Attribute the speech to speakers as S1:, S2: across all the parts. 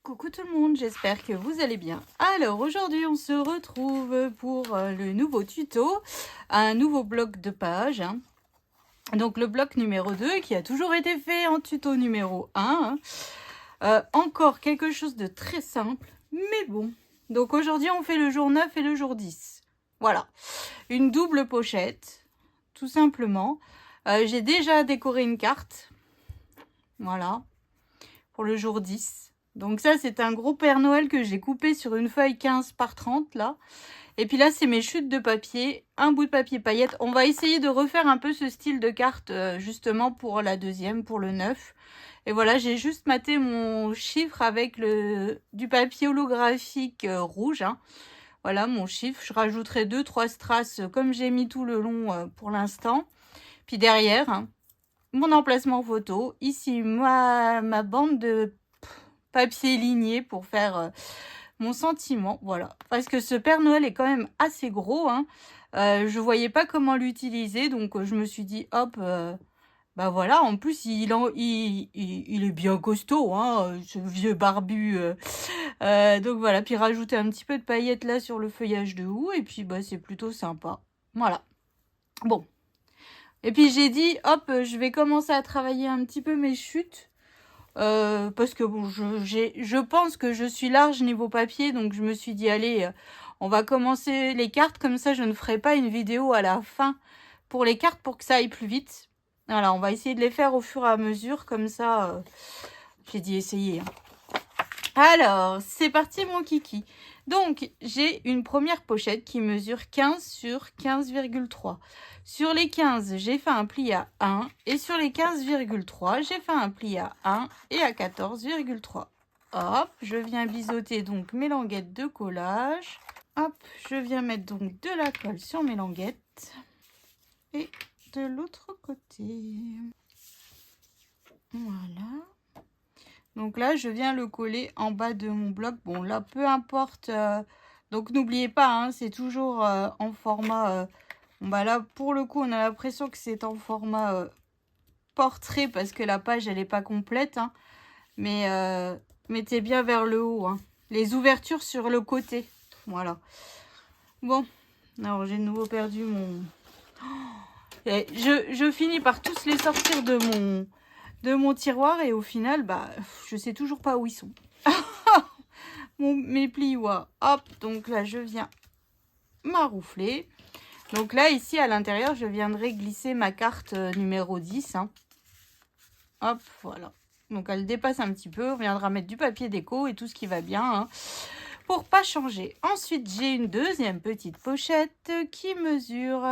S1: Coucou tout le monde, j'espère que vous allez bien. Alors aujourd'hui on se retrouve pour le nouveau tuto, un nouveau bloc de page. Donc le bloc numéro 2 qui a toujours été fait en tuto numéro 1. Encore quelque chose de très simple, mais bon. Donc aujourd'hui on fait le jour 9 et le jour 10. Voilà, une double pochette, tout simplement. J'ai déjà décoré une carte, voilà, pour le jour 10. Donc ça, c'est un gros Père Noël que j'ai coupé sur une feuille 15 par 30, là. Et puis là, c'est mes chutes de papier, un bout de papier paillette. On va essayer de refaire un peu ce style de carte, justement, pour la deuxième, pour le 9. Et voilà, j'ai juste maté mon chiffre avec du papier holographique rouge. Voilà, mon chiffre. Je rajouterai 2-3 strass, comme j'ai mis tout le long pour l'instant. Puis derrière, mon emplacement photo. Ici, ma bande de papier ligné pour faire mon sentiment, voilà, parce que ce Père Noël est quand même assez gros, je voyais pas comment l'utiliser, donc je me suis dit hop, bah voilà, en plus il est bien costaud, ce vieux barbu, donc voilà, puis rajouter un petit peu de paillettes là sur le feuillage de haut, et puis bah c'est plutôt sympa, voilà. Bon, et puis j'ai dit hop, je vais commencer à travailler un petit peu mes chutes. Parce que bon, je pense que je suis large niveau papier, donc je me suis dit allez, on va commencer les cartes, comme ça je ne ferai pas une vidéo à la fin pour les cartes pour que ça aille plus vite. Voilà, on va essayer de les faire au fur et à mesure, comme ça, j'ai dit essayer. Alors, c'est parti mon kiki. Donc, j'ai une première pochette qui mesure 15 sur 15,3. Sur les 15, j'ai fait un pli à 1. Et sur les 15,3, j'ai fait un pli à 1 et à 14,3. Hop, je viens biseauter donc mes languettes de collage. Hop, je viens mettre donc de la colle sur mes languettes. Et de l'autre côté. Voilà. Donc là, je viens le coller en bas de mon bloc. Bon, là, peu importe. Donc, n'oubliez pas, c'est toujours en format... bon, bah là, pour le coup, on a l'impression que c'est en format portrait parce que la page, elle n'est pas complète. Mais mettez bien vers le haut. Les ouvertures sur le côté. Voilà. Bon. Alors, j'ai de nouveau perdu mon... Et je finis par tous les sortir de mon tiroir et au final, bah, je sais toujours pas où ils sont. Mes plis, hop, donc là, je viens maroufler. Donc là, ici, à l'intérieur, je viendrai glisser ma carte numéro 10. Hop, voilà. Donc, elle dépasse un petit peu. On viendra mettre du papier déco et tout ce qui va bien, pour pas changer. Ensuite, j'ai une deuxième petite pochette qui mesure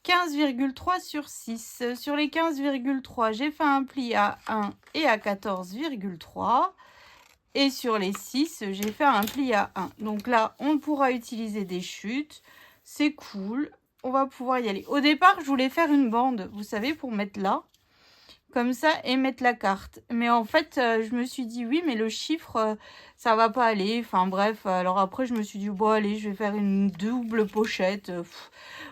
S1: 15,3 sur 6. Sur les 15,3, j'ai fait un pli à 1 et à 14,3. Et sur les 6, j'ai fait un pli à 1. Donc là, on pourra utiliser des chutes. C'est cool. On va pouvoir y aller. Au départ, je voulais faire une bande, vous savez, pour mettre là. Comme ça, et mettre la carte. Mais en fait, je me suis dit, oui, mais le chiffre, ça va pas aller. Enfin bref, alors après, je me suis dit, bon, allez, je vais faire une double pochette.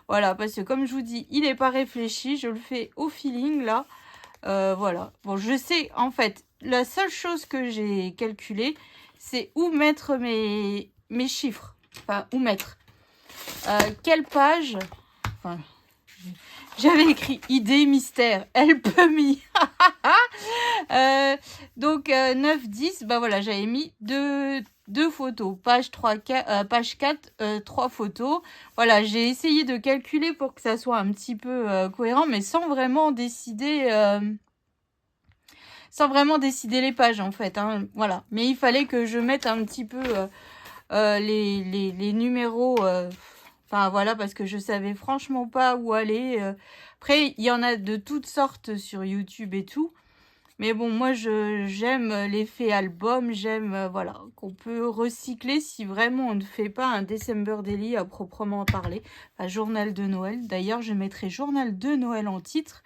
S1: Voilà, parce que comme je vous dis, il n'est pas réfléchi. Je le fais au feeling, là. Voilà. Bon, je sais, en fait, la seule chose que j'ai calculée, c'est où mettre mes chiffres. Enfin, où mettre. Quelle page. Enfin, j'avais écrit idée mystère. Help me. Donc, 9, 10, bah voilà, j'avais mis deux photos. Page 3, page 4, 3 photos. Voilà, j'ai essayé de calculer pour que ça soit un petit peu cohérent, mais sans vraiment décider les pages, en fait. Voilà, mais il fallait que je mette un petit peu les numéros... Enfin, voilà, parce que je savais franchement pas où aller. Après, il y en a de toutes sortes sur YouTube et tout. Mais bon, moi, j'aime l'effet album. J'aime, voilà, qu'on peut recycler si vraiment on ne fait pas un December Daily à proprement parler. Enfin, journal de Noël. D'ailleurs, je mettrai journal de Noël en titre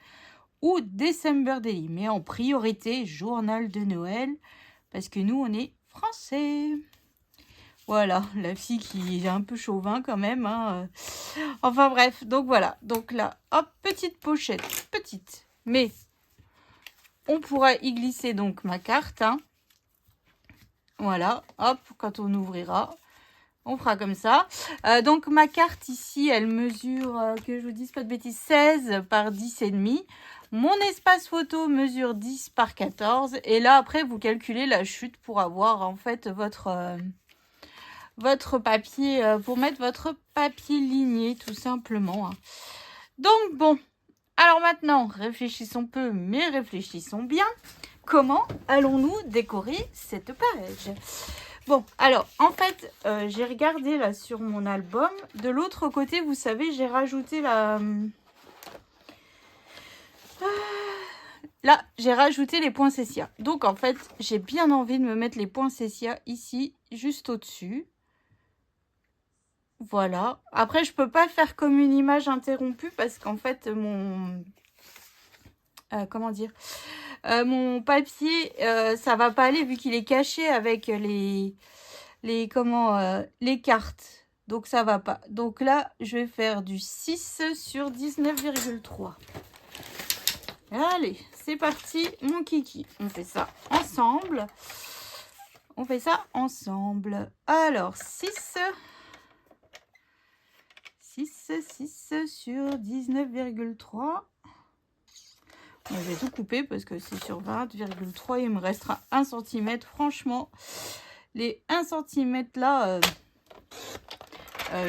S1: ou December Daily. Mais en priorité, journal de Noël. Parce que nous, on est français. Voilà, la fille qui est un peu chauvin quand même. Enfin bref, donc voilà. Donc là, hop, petite pochette, petite. Mais on pourra y glisser donc ma carte. Voilà, hop, quand on ouvrira, on fera comme ça. Donc ma carte ici, elle mesure, que je vous dise pas de bêtises, 16 par 10,5. Mon espace photo mesure 10 par 14. Et là, après, vous calculez la chute pour avoir en fait votre papier, pour mettre votre papier ligné, tout simplement. Hein. Donc bon, alors maintenant, réfléchissons peu, mais réfléchissons bien. Comment allons-nous décorer cette page? Bon, alors, en fait, j'ai regardé là sur mon album. De l'autre côté, vous savez, j'ai rajouté la... Là, j'ai rajouté les poinsettias. Donc, en fait, j'ai bien envie de me mettre les poinsettias ici, juste au-dessus. Voilà. Après, je peux pas faire comme une image interrompue parce qu'en fait, mon... comment dire, mon papier, ça va pas aller vu qu'il est caché avec les cartes. Donc, ça va pas. Donc là, je vais faire du 6 sur 19,3. Allez, c'est parti, mon kiki. On fait ça ensemble. On fait ça ensemble. Alors, 6 sur 19,3. Je vais tout couper parce que c'est sur 20,3. Il me restera 1 cm. Franchement, les 1 cm là,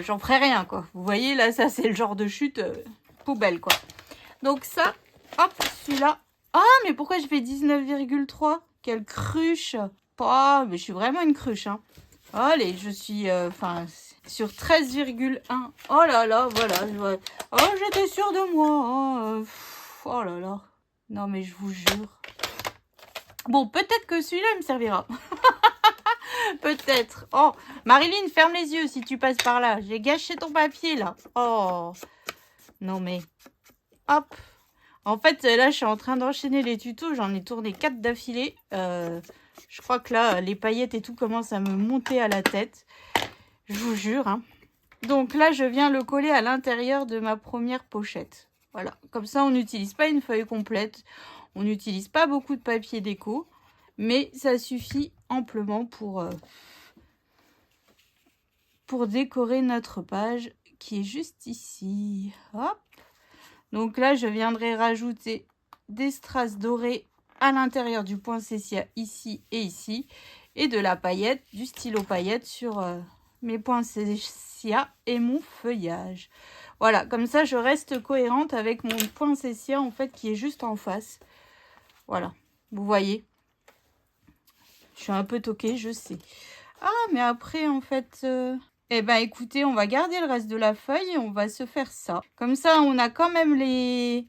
S1: j'en ferai rien, quoi. Vous voyez, là, ça, c'est le genre de chute poubelle, quoi. Donc ça, hop, celui-là. Ah, mais pourquoi je fais 19,3? Quelle cruche. Oh, mais je suis vraiment une cruche, hein. Allez, je suis sur 13,1. Oh là là, voilà. Oh, j'étais sûre de moi. Oh là là. Non, mais je vous jure. Bon, peut-être que celui-là, il me servira. Peut-être. Oh, Marilyn, ferme les yeux si tu passes par là. J'ai gâché ton papier, là. Oh. Non, mais... Hop. En fait, là, je suis en train d'enchaîner les tutos. J'en ai tourné 4 d'affilée. Je crois que là, les paillettes et tout commencent à me monter à la tête. Je vous jure. Hein. Donc là, je viens le coller à l'intérieur de ma première pochette. Voilà. Comme ça, on n'utilise pas une feuille complète. On n'utilise pas beaucoup de papier déco. Mais ça suffit amplement pour décorer notre page qui est juste ici. Hop. Donc là, je viendrai rajouter des strass dorés à l'intérieur du poinsettia ici et ici. Et de la paillette, du stylo paillette sur mes poinsettias et mon feuillage. Voilà, comme ça, je reste cohérente avec mon poinsettia en fait qui est juste en face. Voilà, vous voyez. Je suis un peu toquée, je sais. Ah, mais après, en fait... Eh ben, écoutez, on va garder le reste de la feuille et on va se faire ça. Comme ça, on a quand même les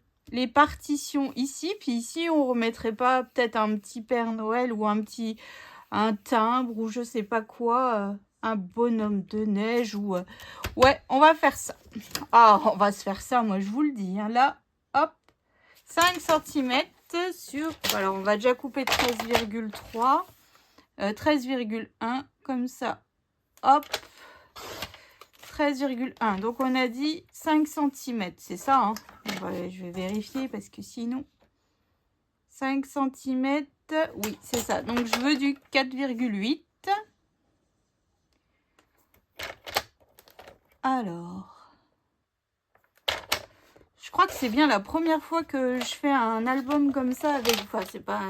S1: partitions ici. Puis ici, on remettrait pas peut-être un petit Père Noël ou un timbre ou je sais pas quoi. Un bonhomme de neige ou... Ouais, on va faire ça. Ah, on va se faire ça, moi, je vous le dis. Hein. Là, hop, 5 cm sur... Alors, on va déjà couper 13,3. 13,1 comme ça, hop, 13,1. Donc, on a dit 5 cm, c'est ça, hein. Je vais vérifier parce que sinon, 5 cm, oui, c'est ça. Donc, je veux du 4,8. Alors, je crois que c'est bien la première fois que je fais un album comme ça avec... Enfin, c'est pas...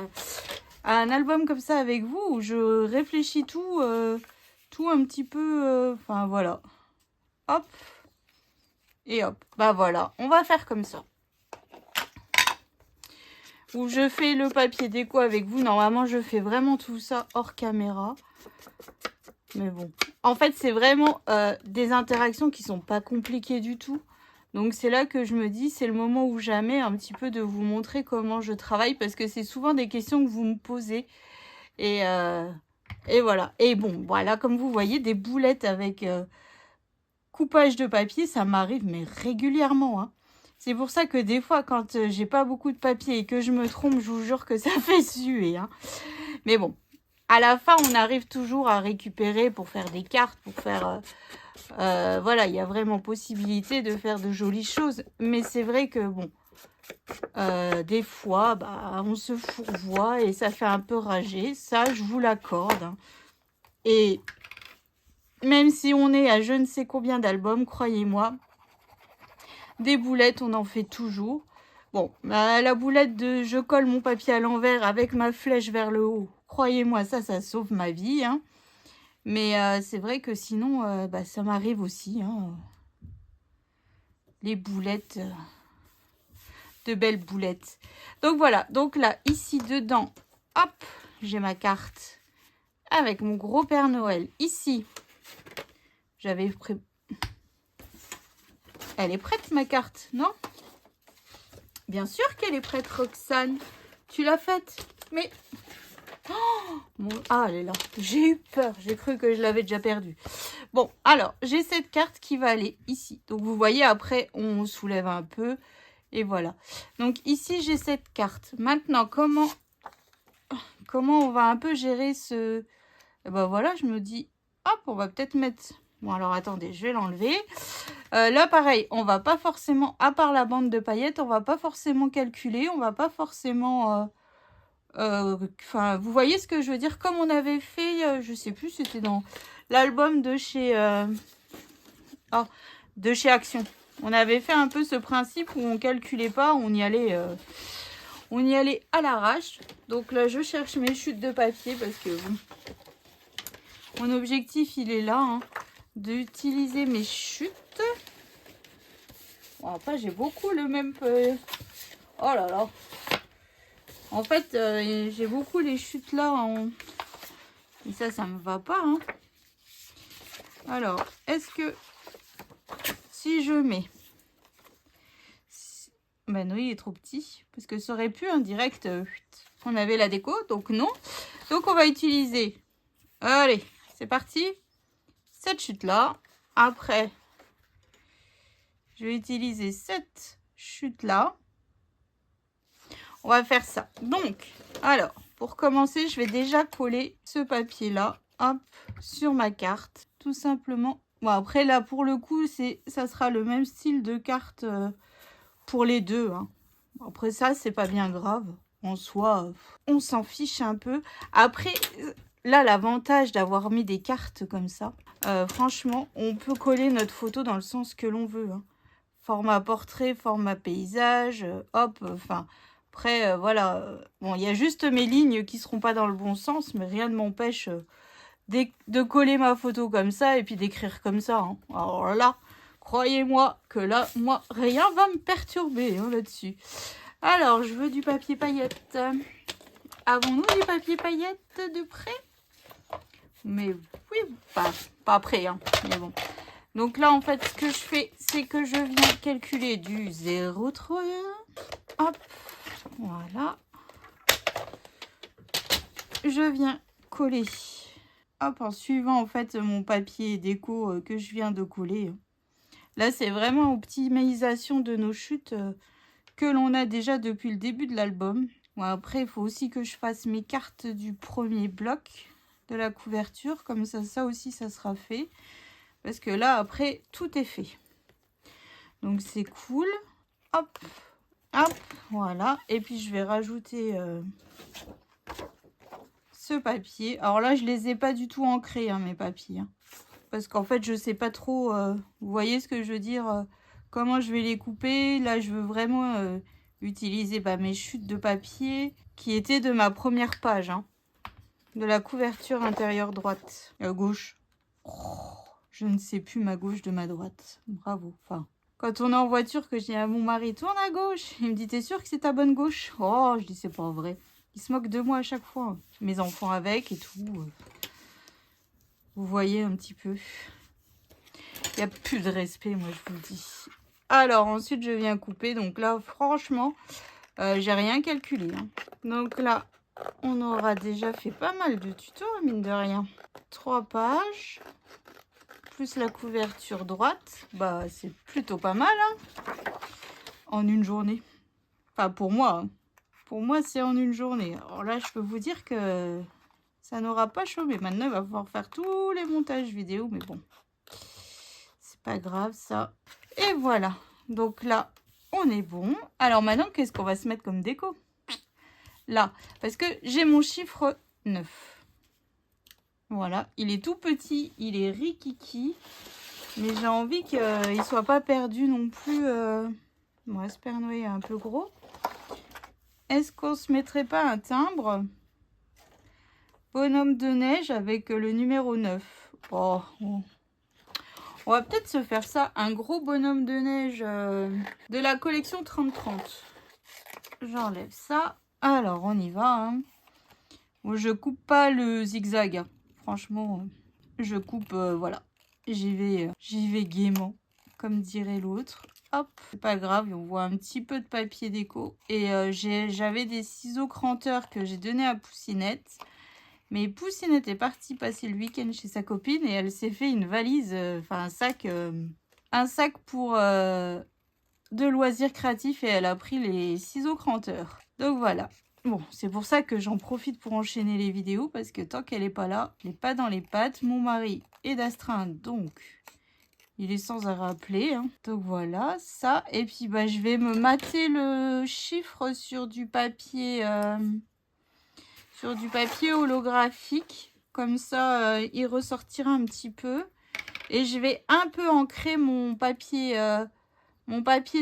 S1: un album comme ça avec vous où je réfléchis tout un petit peu, enfin voilà, hop, et hop, bah voilà, on va faire comme ça. Où je fais le papier déco avec vous, normalement je fais vraiment tout ça hors caméra, mais bon, en fait c'est vraiment des interactions qui sont pas compliquées du tout. Donc c'est là que je me dis, c'est le moment ou jamais un petit peu de vous montrer comment je travaille parce que c'est souvent des questions que vous me posez. Et voilà. Et bon, voilà, comme vous voyez, des boulettes avec coupage de papier, ça m'arrive mais régulièrement. Hein. C'est pour ça que des fois, quand j'ai pas beaucoup de papier et que je me trompe, je vous jure que ça fait suer. Hein. Mais bon, à la fin, on arrive toujours à récupérer pour faire des cartes, pour faire... voilà, il y a vraiment possibilité de faire de jolies choses. Mais c'est vrai que, bon, des fois, bah, on se fourvoie et ça fait un peu rager. Ça, je vous l'accorde. Hein. Et même si on est à je ne sais combien d'albums, croyez-moi, des boulettes, on en fait toujours. Bon, bah, la boulette de je colle mon papier à l'envers avec ma flèche vers le haut, croyez-moi, ça sauve ma vie. Hein. Mais c'est vrai que sinon, bah, ça m'arrive aussi. Hein. Les boulettes, de belles boulettes. Donc voilà, donc là, ici dedans, hop, j'ai ma carte avec mon gros Père Noël. Ici, j'avais pris... Elle est prête, ma carte, non? Bien sûr qu'elle est prête, Roxane. Tu l'as faite. Mais... Oh, ah, elle est là. J'ai eu peur. J'ai cru que je l'avais déjà perdue. Bon, alors, j'ai cette carte qui va aller ici. Donc, vous voyez, après, on soulève un peu. Et voilà. Donc, ici, j'ai cette carte. Maintenant, comment on va un peu gérer ce... Et ben voilà, je me dis, hop, on va peut-être mettre... Bon, alors, attendez, je vais l'enlever. Là, pareil, on va pas forcément, à part la bande de paillettes, on va pas forcément calculer. On va pas forcément... Enfin, vous voyez ce que je veux dire? Comme on avait fait, je sais plus, c'était dans l'album de chez... de chez Action. On avait fait un peu ce principe où on calculait pas, on y allait à l'arrache. Donc là, je cherche mes chutes de papier parce que bon, mon objectif, il est là, hein, d'utiliser mes chutes. Bon, après, j'ai beaucoup le même... Oh là là. En fait, j'ai beaucoup les chutes là. Et ça me va pas. Hein. Alors, est-ce que... Si je mets... Ben oui, il est trop petit. Parce que ça aurait pu, en direct, on avait la déco. Donc non. Donc on va utiliser... Allez, c'est parti. Cette chute-là. Après, je vais utiliser cette chute-là. On va faire ça. Donc, alors, pour commencer, je vais déjà coller ce papier-là, hop, sur ma carte. Tout simplement. Bon, après, là, pour le coup, ça sera le même style de carte pour les deux. Hein. Après ça, c'est pas bien grave. En soi, on s'en fiche un peu. Après, là, l'avantage d'avoir mis des cartes comme ça, franchement, on peut coller notre photo dans le sens que l'on veut. Hein. Format portrait, format paysage, hop, enfin... Après, voilà, bon, il y a juste mes lignes qui seront pas dans le bon sens, mais rien ne m'empêche de coller ma photo comme ça et puis d'écrire comme ça. Hein. Alors là, croyez-moi que là, moi, rien va me perturber hein, là-dessus. Alors, je veux du papier paillette. Avons-nous du papier paillette de près? Mais oui, pas près, hein, mais bon. Donc là, en fait, ce que je fais, c'est que je viens calculer du 0,3. Hop. Voilà. Je viens coller. Hop, en suivant en fait mon papier déco que je viens de coller. Là, c'est vraiment optimisation de nos chutes que l'on a déjà depuis le début de l'album. Bon, après, il faut aussi que je fasse mes cartes du premier bloc de la couverture. Comme ça aussi, ça sera fait. Parce que là, après, tout est fait. Donc, c'est cool. Hop. Hop, voilà. Et puis, je vais rajouter ce papier. Alors là, je les ai pas du tout ancrés, hein, mes papiers. Hein. Parce qu'en fait, je sais pas trop... vous voyez ce que je veux dire comment je vais les couper. Là, je veux vraiment utiliser mes chutes de papier qui étaient de ma première page. Hein, de la couverture intérieure droite. Gauche. Oh, je ne sais plus ma gauche de ma droite. Bravo. Enfin... Quand on est en voiture, que je dis à mon mari, tourne à gauche. Il me dit, t'es sûr que c'est ta bonne gauche? Oh, je dis, c'est pas vrai. Il se moque de moi à chaque fois. Mes enfants avec et tout. Vous voyez un petit peu. Il n'y a plus de respect, moi, je vous le dis. Alors, ensuite, je viens couper. Donc là, franchement, j'ai rien calculé. Hein. Donc là, on aura déjà fait pas mal de tutos, mine de rien. 3 pages. Plus la couverture droite, c'est plutôt pas mal hein, en une journée. Enfin pour moi, hein. Pour moi c'est en une journée. Alors là je peux vous dire que ça n'aura pas chômé. Maintenant il va falloir faire tous les montages vidéo, mais bon, c'est pas grave ça. Et voilà, donc là on est bon. Alors maintenant qu'est-ce qu'on va se mettre comme déco? Là, parce que j'ai mon chiffre 9. Voilà, il est tout petit, il est rikiki. Mais j'ai envie qu'il ne soit pas perdu non plus. Bon, ce Père Noël est un peu gros. Est-ce qu'on se mettrait pas un timbre? Bonhomme de neige avec le numéro 9. Oh, on va peut-être se faire ça, un gros bonhomme de neige de la collection 30-30. J'enlève ça. Alors, on y va. Hein. Bon, je coupe pas le zigzag. Hein. Franchement, je coupe, voilà. J'y vais gaiement, comme dirait l'autre. Hop, c'est pas grave, on voit un petit peu de papier déco. Et j'avais des ciseaux cranteurs que j'ai donné à Poussinette. Mais Poussinette est partie passer le week-end chez sa copine et elle s'est fait une valise, enfin un sac pour de loisirs créatifs et elle a pris les ciseaux cranteurs. Donc voilà. Bon, c'est pour ça que j'en profite pour enchaîner les vidéos parce que tant qu'elle n'est pas là, elle n'est pas dans les pattes. Mon mari est d'astreinte, donc il est sans à rappeler. Hein. Donc voilà, ça. Et puis bah, je vais me mater le chiffre sur du papier holographique. Comme ça, il ressortira un petit peu. Et je vais un peu ancrer mon papier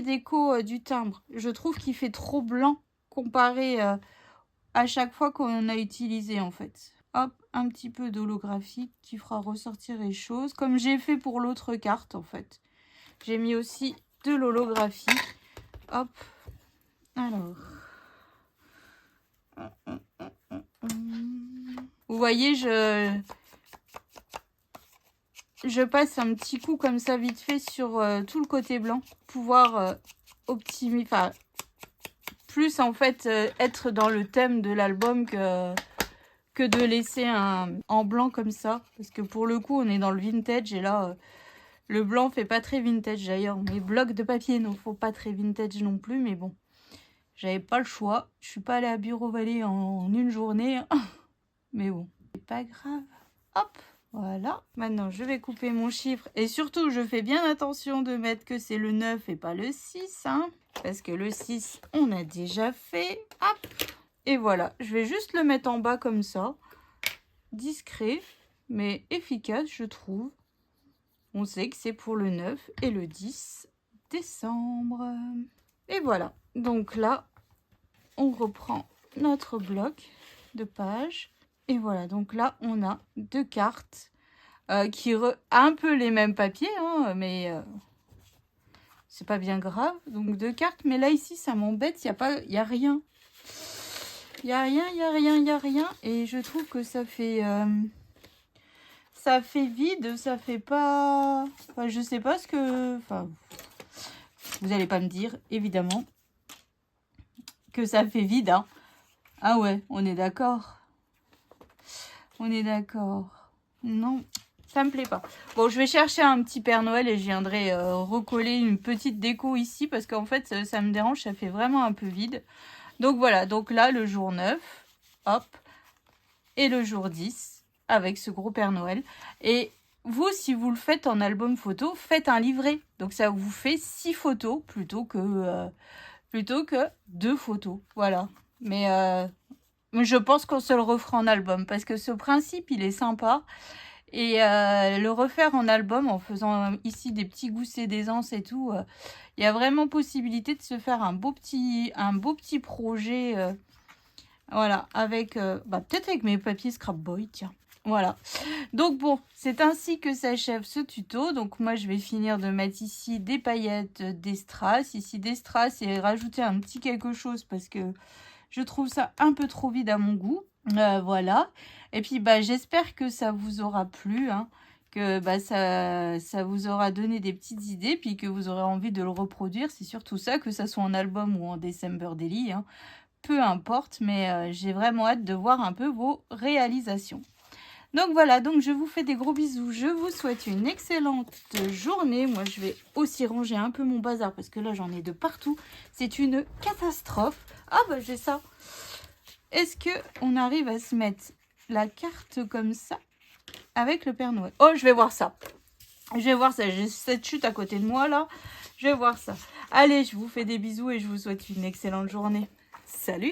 S1: déco du timbre. Je trouve qu'il fait trop blanc comparé à chaque fois qu'on a utilisé en fait. Hop, un petit peu d'holographique qui fera ressortir les choses. Comme j'ai fait pour l'autre carte en fait. J'ai mis aussi de l'holographique. Hop. Alors. Vous voyez, je passe un petit coup comme ça vite fait sur tout le côté blanc. Pouvoir optimiser, enfin, plus en fait être dans le thème de l'album que de laisser en blanc comme ça. Parce que pour le coup, on est dans le vintage et là, le blanc fait pas très vintage d'ailleurs. Mes blocs de papier ne font pas très vintage non plus, mais bon. J'avais pas le choix. Je suis pas allée à Bureau Vallée en une journée. Mais bon, c'est pas grave. Hop, voilà. Maintenant, je vais couper mon chiffre. Et surtout, je fais bien attention de mettre que c'est le 9 et pas le 6. Hein, parce que le 6, on a déjà fait. Hop. Et voilà, je vais juste le mettre en bas comme ça. Discret, mais efficace, je trouve. On sait que c'est pour le 9 et le 10 décembre. Et voilà. Donc là, on reprend notre bloc de pages. Et voilà, donc là, on a deux cartes qui un peu les mêmes papiers, hein, mais c'est pas bien grave. Donc deux cartes, mais là, ici, ça m'embête, il n'y a rien. Il n'y a rien. Et je trouve que ça fait vide, ça fait pas... Enfin, je sais pas ce que... Enfin, vous n'allez pas me dire, évidemment, que ça fait vide. Hein. Ah ouais, on est d'accord. On est d'accord. Non, ça me plaît pas. Bon, je vais chercher un petit Père Noël et je viendrai recoller une petite déco ici parce qu'en fait, ça me dérange, ça fait vraiment un peu vide. Donc voilà, donc là, le jour 9, hop, et le jour 10 avec ce gros Père Noël. Et vous, si vous le faites en album photo, faites un livret. Donc ça vous fait 6 photos plutôt que 2 photos. Voilà. Mais je pense qu'on se le refera en album parce que ce principe, il est sympa. Et le refaire en album en faisant ici des petits goussets d'aisance et tout, il y a vraiment possibilité de se faire un beau petit projet. Voilà, avec peut-être avec mes papiers Scrapboy, tiens. Voilà. Donc bon, c'est ainsi que s'achève ce tuto. Donc moi, je vais finir de mettre ici des paillettes, des strass. Ici, des strass et rajouter un petit quelque chose parce que je trouve ça un peu trop vide à mon goût. Voilà. Et puis, j'espère que ça vous aura plu. Hein, que ça vous aura donné des petites idées. Puis que vous aurez envie de le reproduire. C'est surtout ça, que ça soit en album ou en December Daily. Hein, peu importe. Mais j'ai vraiment hâte de voir un peu vos réalisations. Donc voilà, donc je vous fais des gros bisous. Je vous souhaite une excellente journée. Moi, je vais aussi ranger un peu mon bazar parce que là, j'en ai de partout. C'est une catastrophe. Ah, j'ai ça. Est-ce qu'on arrive à se mettre la carte comme ça avec le Père Noël? Oh, je vais voir ça. J'ai cette chute à côté de moi, là. Je vais voir ça. Allez, je vous fais des bisous et je vous souhaite une excellente journée. Salut!